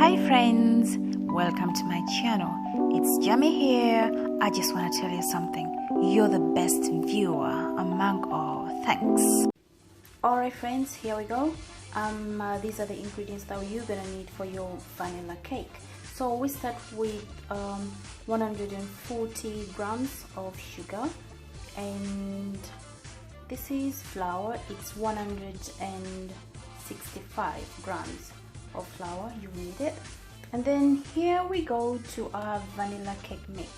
Hi friends, welcome to my channel. It's Jamie here. I just want to tell you something. You're the best viewer among all. Thanks. Alright friends, here we go. These are the ingredients that you're gonna need for your vanilla cake. So we start with 140 grams of sugar, and this is flour. It's 165 grams of flour. You need it. And then here we go to our vanilla cake mix.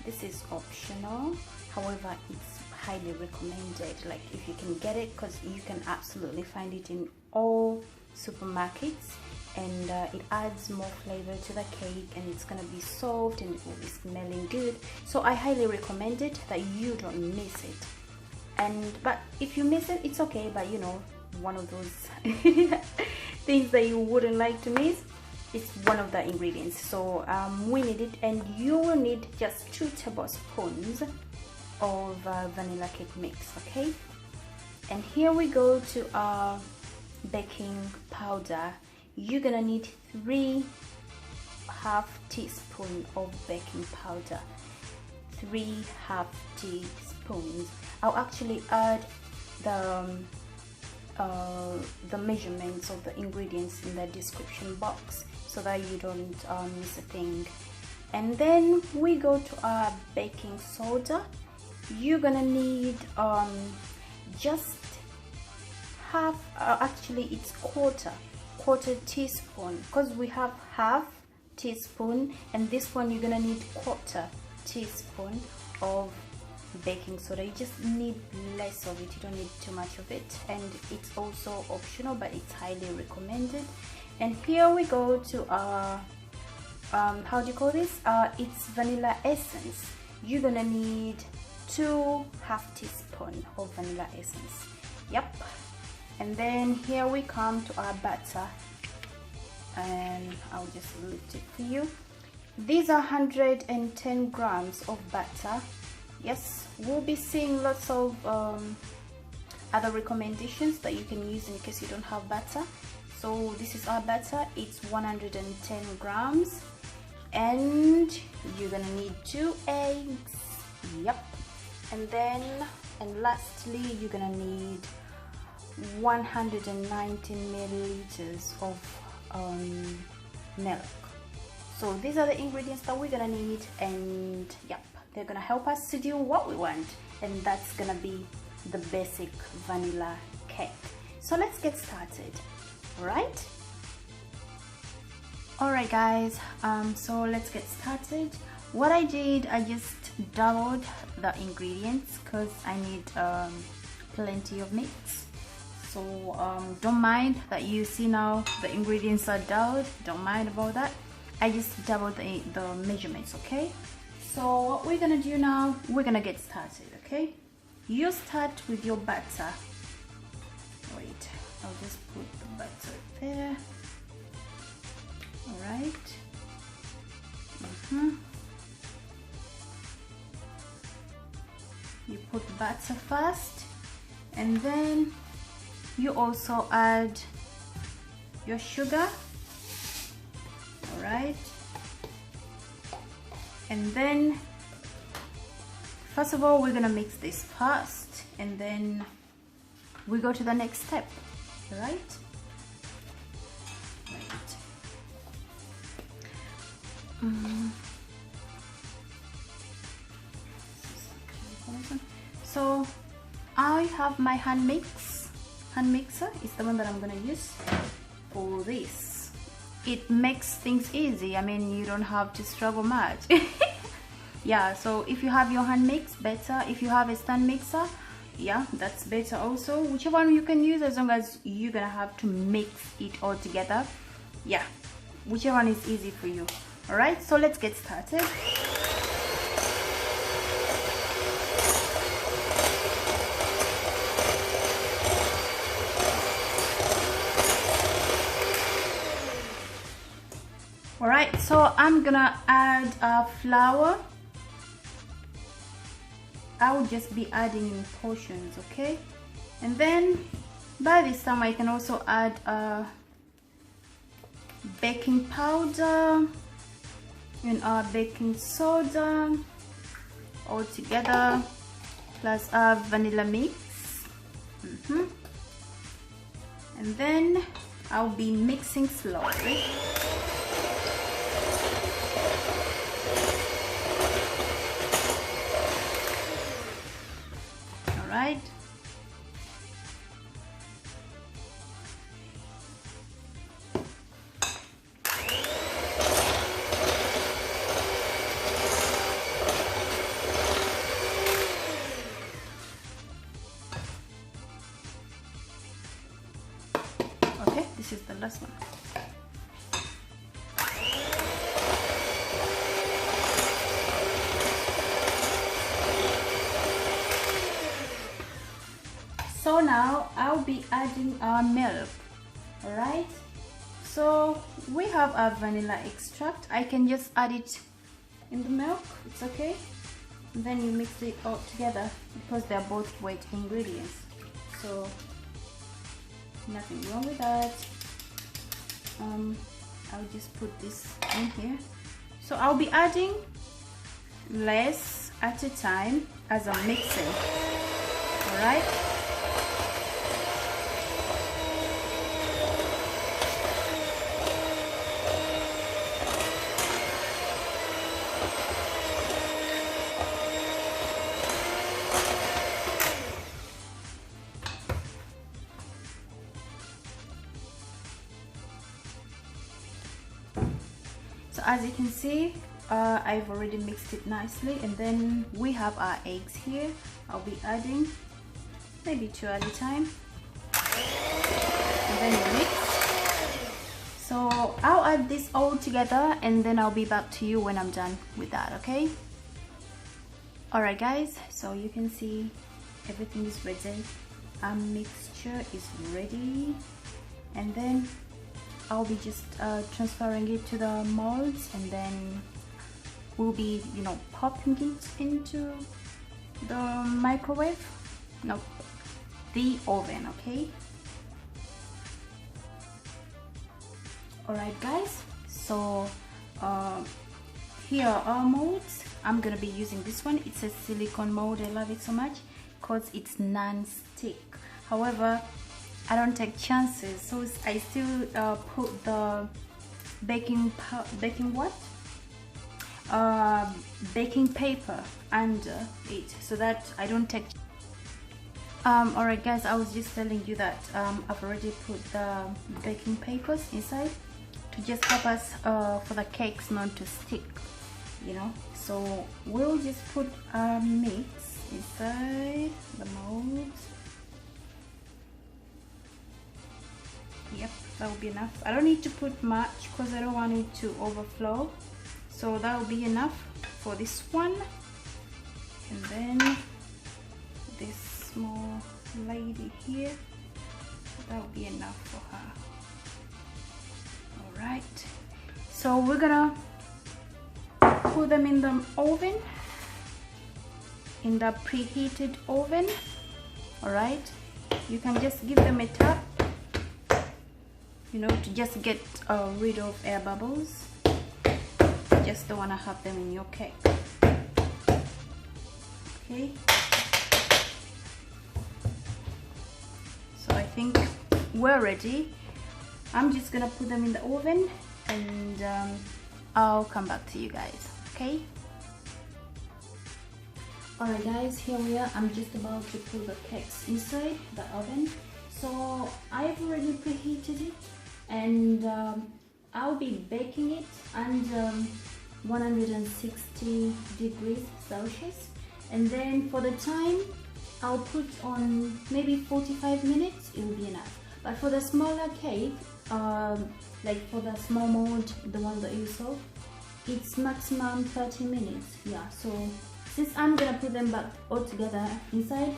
This is optional, however it's highly recommended, like if you can get it, because you can absolutely find it in all supermarkets, and it adds more flavor to the cake, and it's gonna be soft and it will be smelling good. So I highly recommend it, that you don't miss it. But if you miss it, it's okay, but you know, one of those things that you wouldn't like to miss, it's one of the ingredients. So we need it, and you will need just 2 tablespoons of vanilla cake mix. Okay, and here we go to our baking powder. You're gonna need 3/2 teaspoon of baking powder. 3/2 teaspoons. I'll actually add the measurements of the ingredients in the description box so that you don't miss a thing. And then we go to our baking soda. You're gonna need just half, actually it's quarter teaspoon, because we have 1/2 teaspoon, and this one you're gonna need 1/4 teaspoon of baking soda. You just need less of it, you don't need too much of it, and it's also optional, but it's highly recommended. And here we go to our how do you call this, it's vanilla essence. You're gonna need 2/2 teaspoon of vanilla essence. Yep. And then here we come to our butter, and I'll just lift it for you. These are 110 grams of butter. Yes, we'll be seeing lots of other recommendations that you can use in case you don't have butter. So this is our butter. It's 110 grams, and you're gonna need 2 eggs. Yep. And lastly, you're gonna need 190 milliliters of milk. So these are the ingredients that we're gonna need, and yep, they're gonna help us to do what we want, and that's gonna be the basic vanilla cake. So let's get started. Alright guys, so let's get started. What I did, I just doubled the ingredients because I need plenty of mix. So don't mind that you see now the ingredients are doubled, don't mind about that. I just doubled the measurements. Okay, so what we're gonna do now, we're gonna get started. Okay, you start with your butter. Wait, I'll just put the butter there. All right. You put butter first, and then you also add your sugar. All right. And then first of all, we're gonna mix this first, and then we go to the next step. All right. So I have my hand mixer is the one that I'm gonna use for this. It makes things easy. I mean, you don't have to struggle much. Yeah, so if you have your hand mix, better. If you have a stand mixer, yeah, that's better also. Whichever one you can use, as long as you're gonna have to mix it all together. Yeah, whichever one is easy for you. All right, so let's get started. All right, so I'm gonna add flour. I will just be adding in portions, okay? And then by this time I can also add baking powder and our baking soda all together, plus our vanilla mix. And then I'll be mixing slowly. All right. Okay, this is the last one. So now I'll be adding our milk. All right, so we have our vanilla extract. I can just add it in the milk, it's okay. And then you mix it all together because they're both wet ingredients, so nothing wrong with that. I'll just put this in here. So I'll be adding less at a time as I'm mixing. All right. So as you can see, I've already mixed it nicely, and then we have our eggs here. I'll be adding maybe 2 at a time, and then you mix. So I'll add this all together, and then I'll be back to you when I'm done with that, okay? Alright guys, so you can see everything is ready. Our mixture is ready, and then I'll be just transferring it to the molds, and then we'll be, you know, popping it into the microwave. No, the oven, okay? Alright guys, so here are our molds. I'm gonna be using this one. It's a silicone mold. I love it so much because it's non-stick. However, I don't take chances, so I still put the baking paper under it so that I don't take. Alright guys, I was just telling you that I've already put the baking papers inside to just help us for the cakes not to stick, you know. So we'll just put our mix inside the molds. Yep, that will be enough. I don't need to put much because I don't want it to overflow, so that will be enough for this one. And then this small lady here, that will be enough for her. All right, so we're gonna put them in the oven, in the preheated oven. All right, you can just give them a tap, you know, to just get rid of air bubbles. Just don't want to have them in your cake. Okay, so I think we're ready. I'm just gonna put them in the oven, and I'll come back to you guys, okay? Alright guys, here we are. I'm just about to put the cakes inside the oven. So I've already preheated it, and I'll be baking it under 160 degrees Celsius, and then for the time I'll put on maybe 45 minutes. It will be enough. But for the smaller cake, like for the small mold, the one that you saw, it's maximum 30 minutes. Yeah, so since I'm gonna put them back all together inside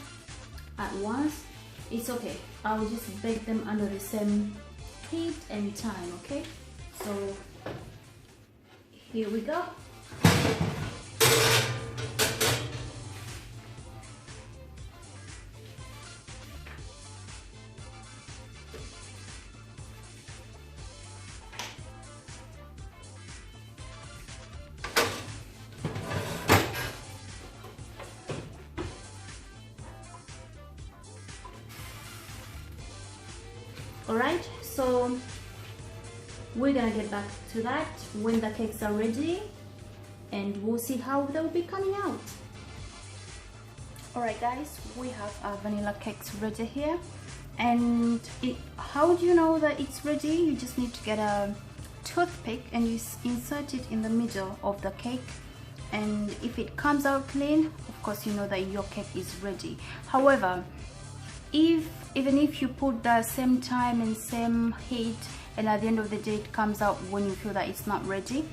at once, it's okay. I'll just bake them under the same heat and time, okay? So here we go. So we're gonna get back to that when the cakes are ready, and we'll see how they'll be coming out. Alright guys, we have our vanilla cakes ready here. And how do you know that it's ready? You just need to get a toothpick and you insert it in the middle of the cake, and if it comes out clean, of course you know that your cake is ready. However, even if you put the same time and same heat, and at the end of the day it comes out when you feel that it's not ready,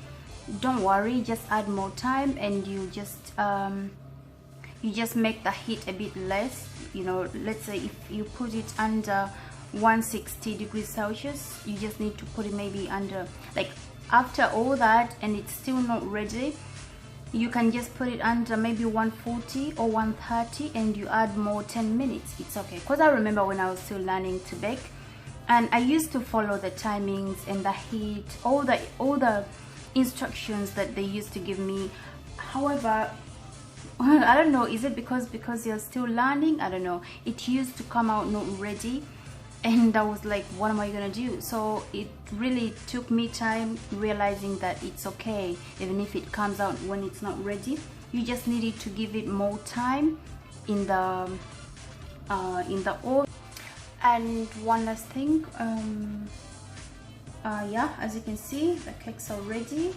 don't worry, just add more time, and you just make the heat a bit less. You know, let's say if you put it under 160 degrees Celsius, you just need to put it maybe under, like after all that and it's still not ready, you can just put it under maybe 140 or 130, and you add more 10 minutes. It's okay, because I remember when I was still learning to bake, and I used to follow the timings and the heat, all the instructions that they used to give me. However, I don't know, is it because you're still learning? I don't know, it used to come out not ready, and I was like, what am I gonna do? So it really took me time realizing that it's okay even if it comes out when it's not ready. You just needed to give it more time in the oven. And one last thing, yeah, as you can see, the cakes are ready.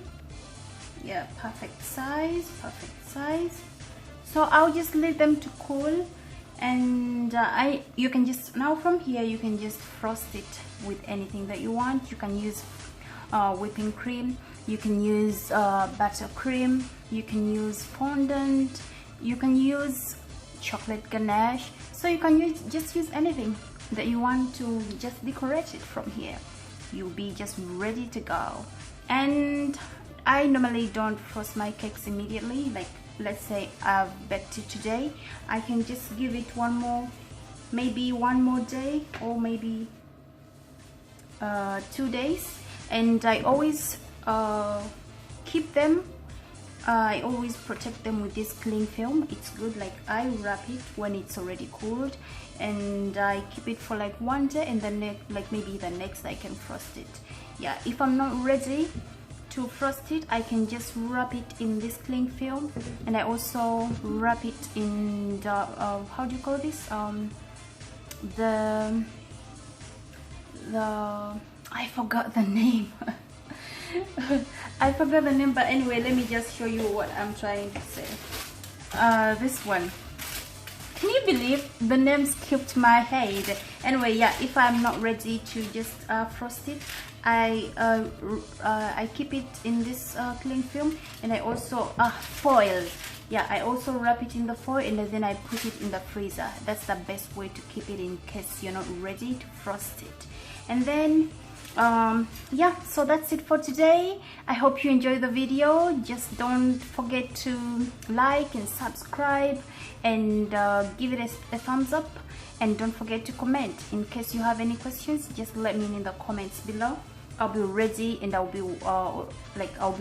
Yeah, perfect size. So I'll just leave them to cool, and you can just, now from here you can just frost it with anything that you want. You can use whipping cream, you can use buttercream, you can use fondant, you can use chocolate ganache. So you can just use anything that you want to just decorate it from here. You'll be just ready to go. And I normally don't frost my cakes immediately. Like, let's say I've baked it today, I can just give it maybe one more day, or maybe 2 days. And I always keep them, I always protect them with this cling film. It's good. Like, I wrap it when it's already cooled, and I keep it for like 1 day, and then like maybe the next I can frost it. Yeah, if I'm not ready to frost it, I can just wrap it in this cling film, and I also wrap it in the how do you call this, the I forgot the name. I forgot the name, but anyway, let me just show you what I'm trying to say. This one, can you believe the name skipped my head? Anyway, yeah, if I'm not ready to just frost it, I keep it in this cling film, and I also foil. Yeah, I also wrap it in the foil, and then I put it in the freezer. That's the best way to keep it in case you're not ready to frost it. And then yeah, so that's it for today. I hope you enjoyed the video. Just don't forget to like and subscribe, and give it a thumbs up, and don't forget to comment. In case you have any questions, just let me know in the comments below. I'll be ready, and I'll be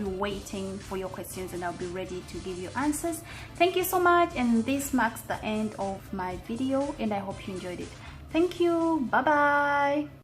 waiting for your questions, and I'll be ready to give you answers. Thank you so much, and this marks the end of my video, and I hope you enjoyed it. Thank you. Bye bye.